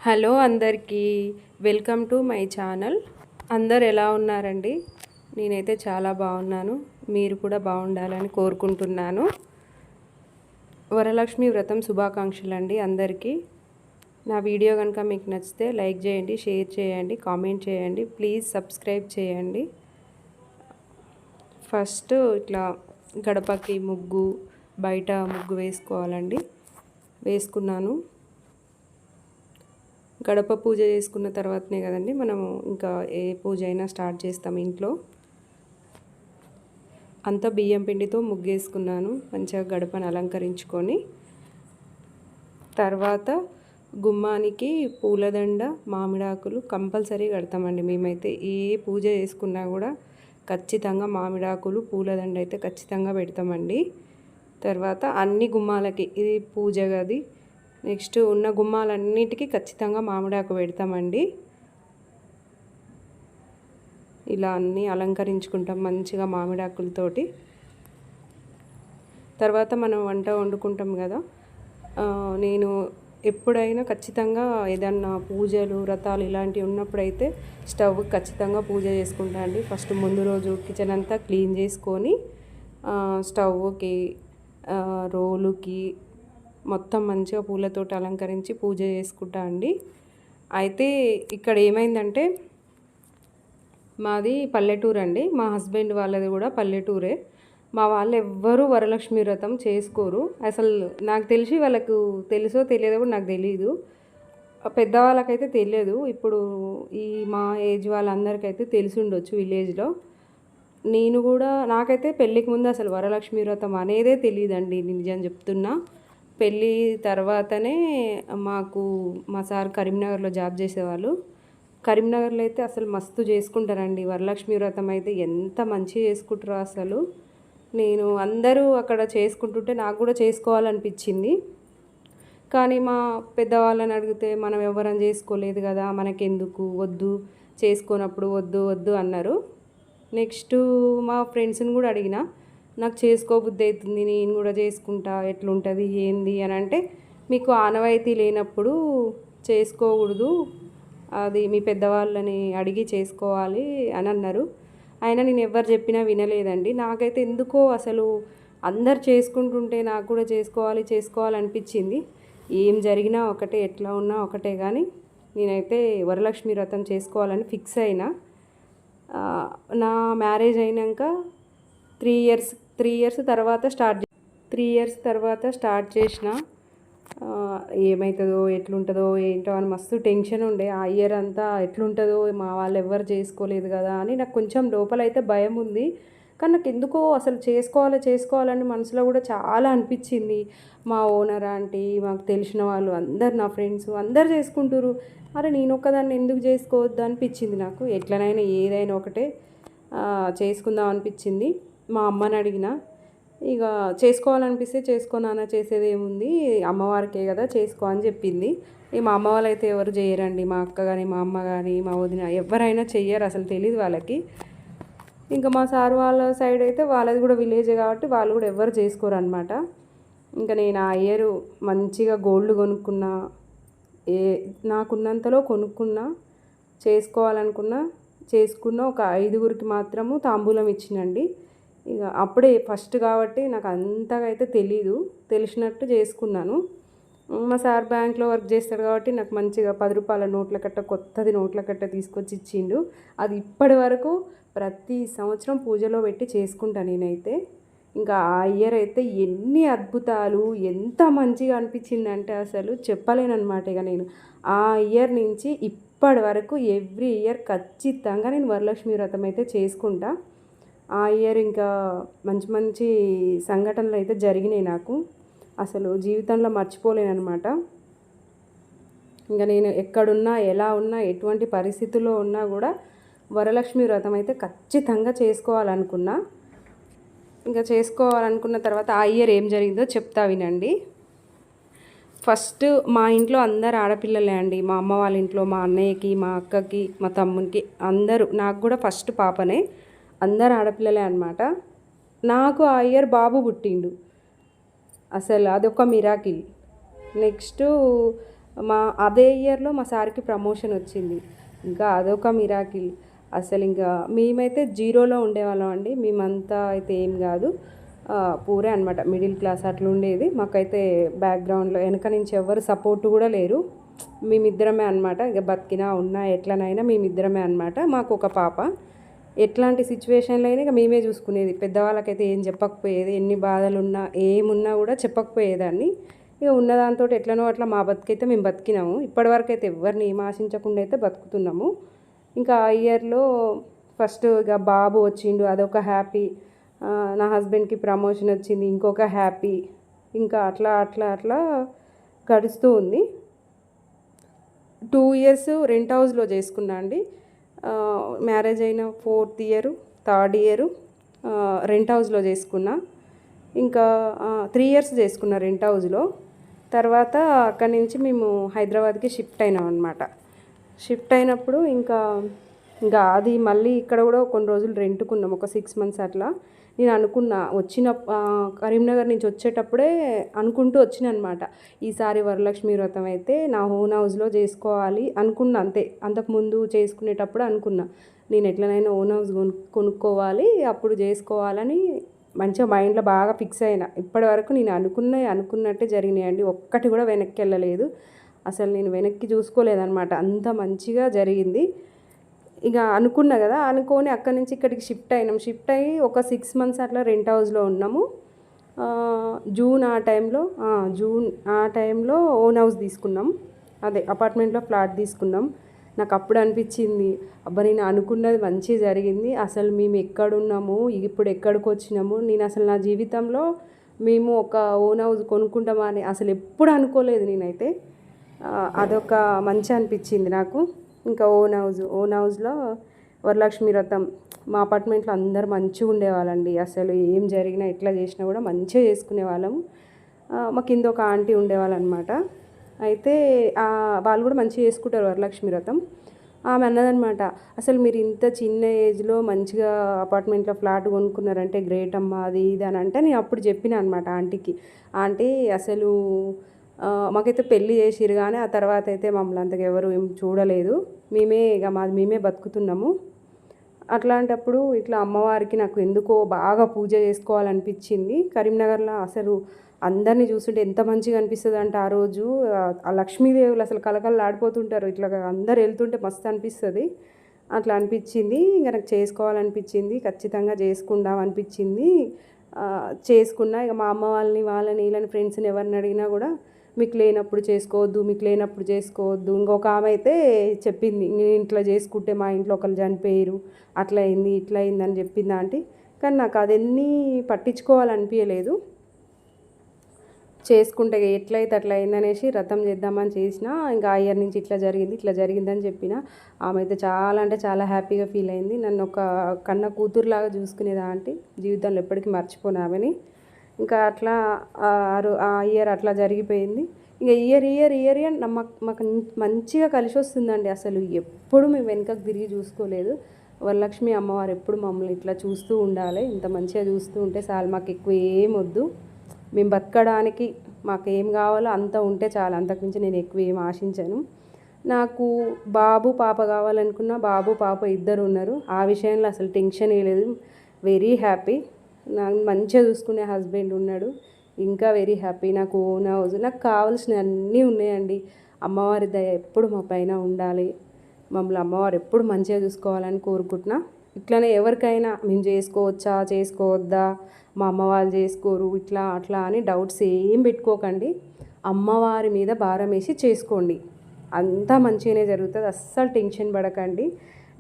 Hello అందరికీ welcome to my channel. అందరు ఎలా ఉన్నారండి? నేనైతే చాలా బాగున్నాను. మీరు కూడా బాగుండాలని కోరుకుంటున్నాను. వరలక్ష్మి వ్రతం శుభాకాంక్షలు అండి అందరికీ. నా వీడియో కనుక మీకు నచ్చితే లైక్ చేయండి, షేర్ చేయండి, కామెంట్ చేయండి, ప్లీజ్ సబ్స్క్రైబ్ చేయండి. ఫస్ట్ ఇట్లా గడపకి ముగ్గు, బయట ముగ్గు వేసుకోవాలండి. వేసుకున్నాను. గడప పూజ చేసుకున్న తర్వాతనే కదండి మనము ఇంకా ఏ పూజ అయినా స్టార్ట్ చేస్తాం ఇంట్లో. అంతా బియ్యం పిండితో ముగ్గేసుకున్నాను. మంచిగా గడపను అలంకరించుకొని తర్వాత గుమ్మానికి పూలదండ, మామిడాకులు కంపల్సరీ కడతామండి. మేమైతే ఏ పూజ చేసుకున్నా కూడా ఖచ్చితంగా మామిడాకులు, పూలదండ అయితే ఖచ్చితంగా పెడతామండి. తర్వాత అన్ని గుమ్మాలకి ఇది పూజ గది, నెక్స్ట్ ఉన్న గుమ్మాలన్నిటికీ ఖచ్చితంగా మామిడాకు పెడతామండి. ఇలా అన్నీ అలంకరించుకుంటాం మంచిగా మామిడాకులతోటి. తర్వాత మనం వంట వండుకుంటాం కదా, నేను ఎప్పుడైనా ఖచ్చితంగా ఏదన్నా పూజలు, వ్రతాలు ఇలాంటివి ఉన్నప్పుడైతే స్టవ్ ఖచ్చితంగా పూజ చేసుకుంటా అండి. ఫస్ట్ ముందు రోజు కిచెన్ అంతా క్లీన్ చేసుకొని స్టవ్కి, రోలుకి మొత్తం మంచిగా పూలతోటి అలంకరించి పూజ చేసుకుంటా అండి. అయితే ఇక్కడ ఏమైందంటే మాది పల్లెటూరు అండి. మా హస్బెండ్ వాళ్ళది కూడా పల్లెటూరే. మా వాళ్ళు ఎవ్వరూ వరలక్ష్మి వ్రతం చేసుకోరు. అసలు నాకు తెలిసి వాళ్ళకు తెలుసో తెలియదో కూడా నాకు తెలియదు. పెద్దవాళ్ళకైతే తెలియదు. ఇప్పుడు ఈ మా ఏజ్ వాళ్ళందరికైతే తెలిసి ఉండొచ్చు విలేజ్లో. నేను కూడా నాకైతే పెళ్ళికి ముందు అసలు వరలక్ష్మి వ్రతం అనేదే తెలియదండి, నిజం చెప్తున్నా. పెళ్ళి తర్వాతనే మా సార్ కరీంనగర్లో జాబ్ చేసేవాళ్ళు. కరీంనగర్లో అయితే అసలు మస్తు చేసుకుంటారండి వరలక్ష్మి వ్రతం. అయితే ఎంత మంచిగా చేసుకుంటారో అసలు. నేను అందరూ అక్కడ చేసుకుంటుంటే నాకు కూడా చేసుకోవాలనిపించింది. కానీ మా పెద్దవాళ్ళని అడిగితే మనం ఎవరం చేసుకోలేదు కదా, మనకెందుకు, వద్దు, చేసుకోనప్పుడు వద్దు వద్దు అన్నారు. నెక్స్ట్ మా ఫ్రెండ్స్ని కూడా అడిగిన, నాకు చేసుకోబుద్ధి అవుతుంది, నేను కూడా చేసుకుంటా, ఎట్లుంటుంది ఏంది అని అంటే, మీకు ఆనవాయితీ లేనప్పుడు చేసుకోకూడదు, అది మీ పెద్దవాళ్ళని అడిగి చేసుకోవాలి అని అన్నారు. అయినా నేను ఎవరు చెప్పినా వినలేదండి. నాకైతే ఎందుకో అసలు అందరు చేసుకుంటుంటే నాకు కూడా చేసుకోవాలనిపించింది. ఏం జరిగినా ఒకటే, ఎట్లా ఉన్నా ఒకటే, కానీ నేనైతే వరలక్ష్మి వ్రతం చేసుకోవాలని ఫిక్స్ అయినా. నా మ్యారేజ్ అయినాక 3 ఇయర్స్ తర్వాత 3 ఇయర్స్ తర్వాత స్టార్ట్ చేసిన. ఏమవుతుందో ఎట్లుంటుందో ఏంటో అని మస్తు టెన్షన్ ఉండే. ఆ ఇయర్ అంతా ఎట్లుంటుందో, మా వాళ్ళు ఎవరు చేసుకోలేదు కదా అని నాకు కొంచెం లోపలైతే భయం ఉంది. కానీ నాకు ఎందుకో అసలు చేసుకోవాలని మనసులో కూడా చాలా అనిపించింది. మా ఓనర్ ఆంటీ, మాకు తెలిసిన వాళ్ళు అందరు, నా ఫ్రెండ్స్ అందరు చేసుకుంటారు, అరే నేను ఒక్కదాన్ని ఎందుకు చేసుకోవద్దు అనిపించింది నాకు. ఎట్లనైనా ఏదైనా ఒకటే చేసుకుందాం అనిపించింది. మా అమ్మని అడిగిన, ఇక చేసుకోవాలనిపిస్తే చేసుకో నాన్న, చేసేది ఏముంది, అమ్మవారికే కదా, చేసుకో అని చెప్పింది. మా అమ్మ వాళ్ళు అయితే ఎవరు చేయరండి. మా అక్క కానీ, మా అమ్మ కానీ, మా వదిన ఎవరైనా చెయ్యరు, అసలు తెలియదు వాళ్ళకి. ఇంకా మా సార్ వాళ్ళ సైడ్ అయితే వాళ్ళది కూడా విలేజే కాబట్టి వాళ్ళు కూడా ఎవరు చేసుకోరు అనమాట. ఇంకా నేను ఆ ఇయర్ మంచిగా గోల్డ్ కొనుక్కున్నా, నాకున్నంతలో కొనుక్కున్నా, చేసుకున్న ఒక 5గురికి మాత్రము తాంబూలం ఇచ్చినండి. ఇక అప్పుడే ఫస్ట్ కాబట్టి నాకు అంతగా అయితే తెలిసినట్టు చేసుకున్నాను. మా సార్ బ్యాంక్లో వర్క్ చేస్తాడు కాబట్టి నాకు మంచిగా 10 రూపాయల నోట్ల కట్ట, కొత్తది నోట్ల కట్ట తీసుకొచ్చి ఇచ్చిండు. అది ఇప్పటి వరకు ప్రతి సంవత్సరం పూజలో పెట్టి చేసుకుంటాను నేనైతే. ఇంకా ఆ ఇయర్ అయితే ఎన్ని అద్భుతాలు, ఎంత మంచిగా అనిపించిందంటే అసలు చెప్పలేనమాట. ఇక నేను ఆ ఇయర్ నుంచి ఇప్పటి వరకు ఎవ్రీ ఇయర్ ఖచ్చితంగా నేను వరలక్ష్మి వ్రతం అయితే చేసుకుంటా. ఆ ఇయర్ ఇంకా మంచి మంచి సంఘటనలు అయితే జరిగినాయి నాకు, అసలు జీవితంలో మర్చిపోలేనమాట. ఇంకా నేను ఎక్కడున్నా, ఎలా ఉన్నా, ఎటువంటి పరిస్థితుల్లో ఉన్నా కూడా వరలక్ష్మి వ్రతం అయితే ఖచ్చితంగా చేసుకోవాలనుకున్నా. ఇంకా చేసుకోవాలనుకున్న తర్వాత ఆ ఇయర్ ఏం జరిగిందో చెప్తా వినండి. ఫస్ట్ మా ఇంట్లో అందరు ఆడపిల్లలే అండి. మా అమ్మ వాళ్ళ ఇంట్లో మా అన్నయ్యకి, మా అక్కకి, మా తమ్మునికి అందరూ, నాకు కూడా ఫస్ట్ పాపనే, అందరు ఆడపిల్లలే అనమాట. నాకు ఆ ఇయర్ బాబు పుట్టిండు. అసలు అదొక మిరాకిల్. నెక్స్ట్ అదే ఇయర్లో మా సార్కి ప్రమోషన్ వచ్చింది. ఇంకా అదొక మిరాకిల్. అసలు ఇంకా మేమైతే జీరోలో ఉండేవాళ్ళం అండి. మేమంతా అయితే ఏం కాదు, పూరే అనమాట, మిడిల్ క్లాస్ అట్లా ఉండేది. మాకైతే బ్యాక్గ్రౌండ్లో వెనక నుంచి ఎవరు సపోర్ట్ కూడా లేరు. మేమిద్దరమే అనమాట. ఇక బతికినా ఉన్నా ఎట్లనైనా మేమిద్దరమే అనమాట. మాకు ఒక పాప. ఎట్లాంటి సిచ్యువేషన్లో అయినా ఇక మేమే చూసుకునేది. పెద్దవాళ్ళకైతే ఏం చెప్పకపోయేది. ఎన్ని బాధలున్నా ఏమున్నా కూడా చెప్పకపోయేదాన్ని. ఇక ఉన్నదాంతో ఎట్లనో అట్లా మా బతికైతే మేము బతికినాము. ఇప్పటివరకు అయితే ఎవరిని ఏం ఆశించకుండా అయితే బతుకుతున్నాము. ఇంకా ఆ ఇయర్లో ఫస్ట్ ఇక బాబు వచ్చిండు, అదొక హ్యాపీ. నా హస్బెండ్కి ప్రమోషన్ వచ్చింది, ఇంకొక హ్యాపీ. ఇంకా అట్లా అట్లా అట్లా గడుస్తూ ఉంది. 2 ఇయర్స్ రెంట్ హౌస్లో చేసుకున్నా అండి. మ్యారేజ్ అయిన 4th year 3rd year rent హౌస్లో చేసుకున్నా. ఇంకా 3 ఇయర్స్ చేసుకున్నా రెంట్ హౌస్లో. తర్వాత అక్కడి నుంచి మేము హైదరాబాద్కి షిఫ్ట్ అయినాం అనమాట. షిఫ్ట్ అయినప్పుడు ఇంకా అది మళ్ళీ ఇక్కడ కూడా కొన్ని రోజులు రెంట్కున్నాం, ఒక 6 months అట్లా. నేను అనుకున్నా కరీంనగర్ నుంచి వచ్చేటప్పుడే అనుకుంటూ వచ్చిన అనమాట, ఈసారి వరలక్ష్మి వ్రతం అయితే నా ఓన్ హౌస్లో చేసుకోవాలి అనుకున్నా. అంతే, అంతకుముందు చేసుకునేటప్పుడు అనుకున్నా నేను ఎట్లనైనా ఓన్ హౌస్ కొనుక్కోవాలి, అప్పుడు చేసుకోవాలని మంచిగా మైండ్లో బాగా ఫిక్స్ అయినా. ఇప్పటి వరకు నేను అనుకున్నట్టే జరిగినాయండి. ఒక్కటి కూడా వెనక్కి వెళ్ళలేదు. అసలు నేను వెనక్కి చూసుకోలేదన్నమాట, అంత మంచిగా జరిగింది. ఇక అనుకున్నా కదా, అనుకొని అక్కడి నుంచి ఇక్కడికి షిఫ్ట్ అయినాం. షిఫ్ట్ అయ్యి ఒక 6 months అట్లా రెంట్ హౌస్లో ఉన్నాము. జూన్ ఆ టైంలో ఓన్ హౌస్ తీసుకున్నాం. అదే అపార్ట్మెంట్లో ఫ్లాట్ తీసుకున్నాం. నాకు అప్పుడు అనిపించింది, అబ్బా నేను అనుకున్నది మంచిగా జరిగింది. అసలు మేము ఎక్కడున్నాము, ఇప్పుడు ఎక్కడికి వచ్చినాము. నేను అసలు నా జీవితంలో మేము ఒక ఓన్ హౌస్ కొనుక్కుంటామని అసలు ఎప్పుడు అనుకోలేదు నేనైతే. అదొక మంచి అనిపించింది నాకు. ఇంకా ఓన్ హౌస్లో వరలక్ష్మి వ్రతం మా అపార్ట్మెంట్లో అందరు మంచిగా ఉండేవాళ్ళండి. అసలు ఏం జరిగినా ఎట్లా చేసినా కూడా మంచిగా చేసుకునే వాళ్ళము. మా కింద ఒక ఆంటీ ఉండేవాళ్ళు అనమాట. అయితే వాళ్ళు కూడా మంచిగా చేసుకుంటారు వరలక్ష్మి వ్రతం. ఆమె అన్నదనమాట, అసలు మీరు ఇంత చిన్న ఏజ్లో మంచిగా అపార్ట్మెంట్లో ఫ్లాట్ కొనుక్కున్నారంటే గ్రేట్ అమ్మా, అది ఇది అని అంటే నేను అప్పుడు చెప్పిన అనమాట ఆంటీకి, ఆంటీ అసలు మాకైతే పెళ్ళి చేసిరు కానీ ఆ తర్వాత అయితే మమ్మల్ని అంతగా ఎవరు ఏం చూడలేదు. మేమే బతుకుతున్నాము. అట్లాంటప్పుడు ఇట్లా అమ్మవారికి నాకు ఎందుకో బాగా పూజ చేసుకోవాలనిపించింది. కరీంనగర్లో అసలు అందరినీ చూస్తుంటే ఎంత మంచిగా అనిపిస్తుంది అంటే ఆ రోజు ఆ లక్ష్మీదేవులు అసలు కలకలలాడిపోతుంటారు. ఇట్లా అందరు వెళ్తుంటే మస్తు అనిపిస్తుంది. అట్లా అనిపించింది. ఇంకా నాకు చేసుకోవాలనిపించింది, ఖచ్చితంగా చేసుకుందాం అనిపించింది. చేసుకున్నా. ఇక మా అమ్మ వాళ్ళని వీళ్ళని ఫ్రెండ్స్ని ఎవరిని అడిగినా కూడా మీకు లేనప్పుడు చేసుకోవద్దు. ఇంకొక ఆమె అయితే చెప్పింది, నేను ఇట్లా చేసుకుంటే మా ఇంట్లో ఒకరు చనిపోయారు, అట్లా అయింది ఇట్లా అయింది అని చెప్పింది ఆంటీ. కానీ నాకు అదన్నీ పట్టించుకోవాలనిపించలేదు. చేసుకుంటే ఎట్లయితే అట్లా అయిందనేసి వ్రతం చేద్దామని చేసిన. ఇంకా ఆ ఇయర్ నుంచి ఇట్లా జరిగిందని చెప్పిన. ఆమె అయితే చాలా అంటే చాలా హ్యాపీగా ఫీల్ అయింది. నన్ను ఒక కన్న కూతురులాగా చూసుకునేది ఆంటీ. జీవితంలో ఎప్పటికీ మర్చిపోను ఆమెని. ఇంకా అట్లా ఆ ఇయర్ అట్లా జరిగిపోయింది. ఇంకా ఇయర్ మాకు మంచిగా కలిసి వస్తుందండి. అసలు ఎప్పుడు మేము వెనకకు తిరిగి చూసుకోలేదు. వరలక్ష్మి అమ్మవారు ఎప్పుడు మమ్మల్ని ఇట్లా చూస్తూ ఉండాలి. ఇంత మంచిగా చూస్తూ ఉంటే చాలు, మాకు ఎక్కువ ఏం వద్దు. మేము బతకడానికి మాకు ఏం కావాలో అంత ఉంటే చాలు, అంతకుమించి నేను ఎక్కువ ఏం ఆశించాను. నాకు బాబు పాప కావాలనుకున్నా, బాబు పాప ఇద్దరు ఉన్నారు. ఆ విషయంలో అసలు టెన్షన్ లేదు. Very happy. నాకు మంచిగా చూసుకునే హస్బెండ్ ఉన్నాడు. ఇంకా వెరీ హ్యాపీ. నాకు ఓన్ హౌస్, నాకు కావాల్సినవి అన్నీ ఉన్నాయండి. అమ్మవారి దయ ఎప్పుడు మా పైన ఉండాలి. మమ్మల్ని అమ్మవారు ఎప్పుడు మంచిగా చూసుకోవాలని కోరుకుంటున్నా. ఇట్లానే ఎవరికైనా మేము చేసుకోవద్దా, మా అమ్మ వాళ్ళు చేసుకోరు, ఇట్లా అట్లా అని డౌట్స్ ఏం పెట్టుకోకండి. అమ్మవారి మీద భారం వేసి చేసుకోండి, అంతా మంచిగానే జరుగుతుంది. అస్సలు టెన్షన్ పడకండి.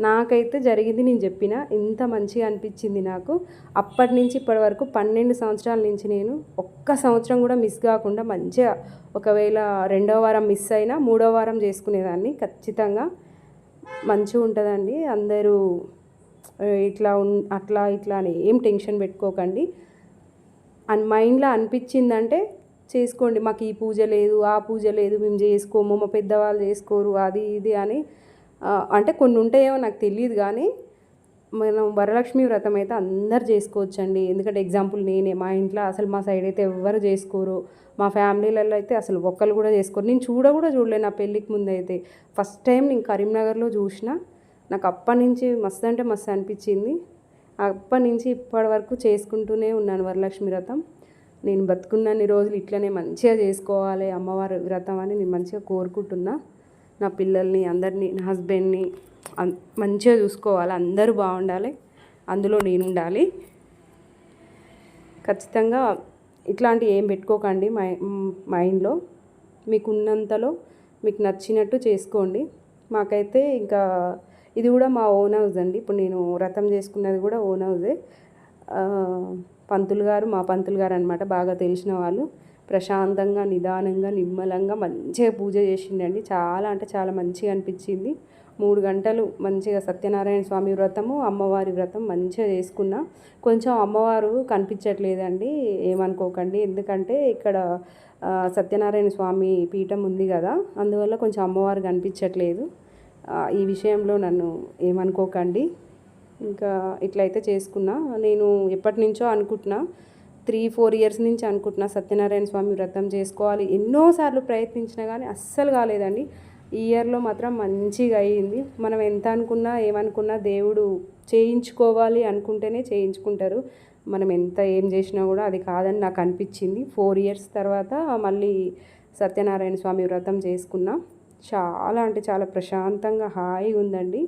నాకైతే జరిగింది నేను చెప్పిన, ఇంత మంచిగా అనిపించింది నాకు. అప్పటి నుంచి ఇప్పటి వరకు 12 సంవత్సరాల నుంచి నేను ఒక్క సంవత్సరం కూడా మిస్ కాకుండా మంచిగా, ఒకవేళ 2వ వారం మిస్ అయినా 3వ వారం చేసుకునేదాన్ని ఖచ్చితంగా. మంచిగా ఉంటుందండి. అందరూ ఇట్లా అని ఏం టెన్షన్ పెట్టుకోకండి. మైండ్లో అనిపించిందంటే చేసుకోండి. మాకు ఈ పూజ లేదు, ఆ పూజ లేదు, మేము చేసుకోము, మా పెద్దవాళ్ళు చేసుకోరు, అది ఇది అని అంటే కొన్ని ఉంటాయేమో నాకు తెలియదు. కానీ మనం వరలక్ష్మి వ్రతం అయితే అందరు చేసుకోవచ్చండి. ఎందుకంటే ఎగ్జాంపుల్ నేనే మా ఇంట్లో అసలు మా సైడ్ అయితే ఎవ్వరు చేసుకోరు. మా ఫ్యామిలీలలో అయితే అసలు ఒక్కళ్ళు కూడా చేసుకోరు. నేను కూడా చూడలే నా పెళ్ళికి ముందైతే. ఫస్ట్ టైం నేను కరీంనగర్లో చూసిన. నాకు అప్పటి నుంచి మస్తు అంటే మస్తు అనిపించింది. అప్పటి నుంచి ఇప్పటి వరకు చేసుకుంటూనే ఉన్నాను వరలక్ష్మి వ్రతం. నేను బతుకున్నన్ని రోజులు ఇట్లనే మంచిగా చేసుకోవాలి అమ్మవారి వ్రతం అని నేను మంచిగా కోరుకుంటున్నా. నా పిల్లల్ని అందరినీ, నా హస్బెండ్ని మంచిగా చూసుకోవాలి. అందరూ బాగుండాలి, అందులో నేను ఉండాలి. ఖచ్చితంగా ఇట్లాంటివి ఏం పెట్టుకోకండి మైండ్లో. మీకు ఉన్నంతలో మీకు నచ్చినట్టు చేసుకోండి. మాకైతే ఇంకా ఇది కూడా మా ఓన్ హౌస్ అండి. ఇప్పుడు నేను వ్రతం చేసుకున్నది కూడా ఓన్ హౌసే. మా పంతులు గారు అనమాట, బాగా తెలిసిన వాళ్ళు. ప్రశాంతంగా, నిదానంగా, నిమ్మలంగా మంచిగా పూజ చేసిండండి. చాలా అంటే చాలా మంచిగా అనిపించింది. 3 గంటలు మంచిగా సత్యనారాయణ స్వామి వ్రతము, అమ్మవారి వ్రతం మంచిగా చేసుకున్నా. కొంచెం అమ్మవారు కనిపించట్లేదండి, ఏమనుకోకండి. ఎందుకంటే ఇక్కడ సత్యనారాయణ స్వామి పీఠం ఉంది కదా, అందువల్ల కొంచెం అమ్మవారు కనిపించట్లేదు. ఈ విషయంలో నన్ను ఏమనుకోకండి. ఇంకా ఇట్లయితే చేసుకున్నా. నేను ఎప్పటి నుంచో అనుకుంటున్నా, 3-4 ఇయర్స్ నుంచి అనుకుంటున్నా సత్యనారాయణ స్వామి వ్రతం చేసుకోవాలి. ఎన్నోసార్లు ప్రయత్నించినా కానీ అస్సలు కాలేదండి. ఈ ఇయర్లో మాత్రం మంచిగా అయ్యింది. మనం ఎంత అనుకున్నా ఏమనుకున్నా దేవుడు చేయించుకోవాలి అనుకుంటేనే చేయించుకుంటారు. మనం ఎంత ఏం చేసినా కూడా అది కాదని నాకు అనిపించింది. 4 ఇయర్స్ తర్వాత మళ్ళీ సత్యనారాయణ స్వామి వ్రతం చేసుకున్నా. చాలా అంటే చాలా ప్రశాంతంగా హాయిగా ఉందండి.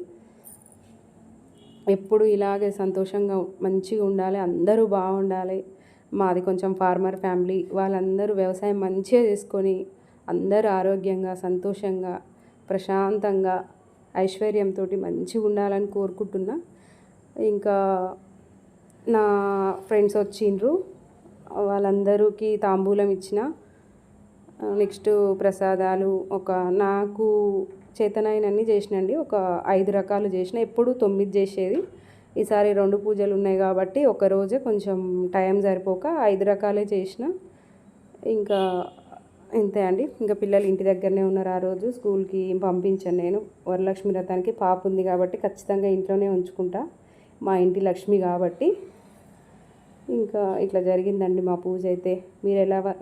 ఎప్పుడు ఇలాగే సంతోషంగా మంచిగా ఉండాలి, అందరూ బాగుండాలి. మాది కొంచెం ఫార్మర్ ఫ్యామిలీ, వాళ్ళందరూ వ్యవసాయం మంచిగా చేసుకొని అందరూ ఆరోగ్యంగా, సంతోషంగా, ప్రశాంతంగా, ఐశ్వర్యంతో మంచిగా ఉండాలని కోరుకుంటున్నా. ఇంకా నా ఫ్రెండ్స్ వచ్చిండ్రు, వాళ్ళందరికీ తాంబూలం ఇచ్చిన. నెక్స్ట్ ప్రసాదాలు నాకు చేతనైనన్ని చేసినండి. ఒక 5 రకాలు చేసిన. ఎప్పుడు 9 చేసేది. ఈసారి 2 పూజలు ఉన్నాయి కాబట్టి ఒకరోజే కొంచెం టైం సరిపోక 5 రకాలే చేసిన. ఇంకా ఇంతే అండి. ఇంకా పిల్లలు ఇంటి దగ్గరనే ఉన్నారు. ఆ రోజు స్కూల్కి పంపించాను నేను. వరలక్ష్మి వ్రతానికి పాప ఉంది కాబట్టి ఖచ్చితంగా ఇంట్లోనే ఉంచుకుంటా, మా ఇంటి లక్ష్మి కాబట్టి. ఇంకా ఇట్లా జరిగిందండి మా పూజ అయితే.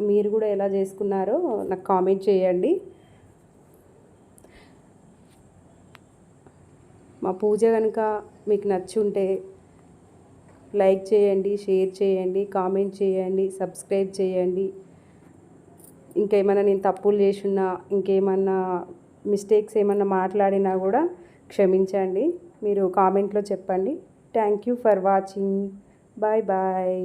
మీరు కూడా ఎలా చేసుకున్నారో నాకు కామెంట్ చేయండి. మా పూజ కనుక మీకు నచ్చుంటే లైక్ చేయండి, షేర్ చేయండి, కామెంట్ చేయండి, సబ్స్క్రైబ్ చేయండి. ఇంకేమైనా నేను తప్పులు చేసున్నా, ఇంకేమన్నా మిస్టేక్స్ ఏమన్నా మాట్లాడినా కూడా క్షమించండి. మీరు కామెంట్లో చెప్పండి. Thank you for watching. Bye bye.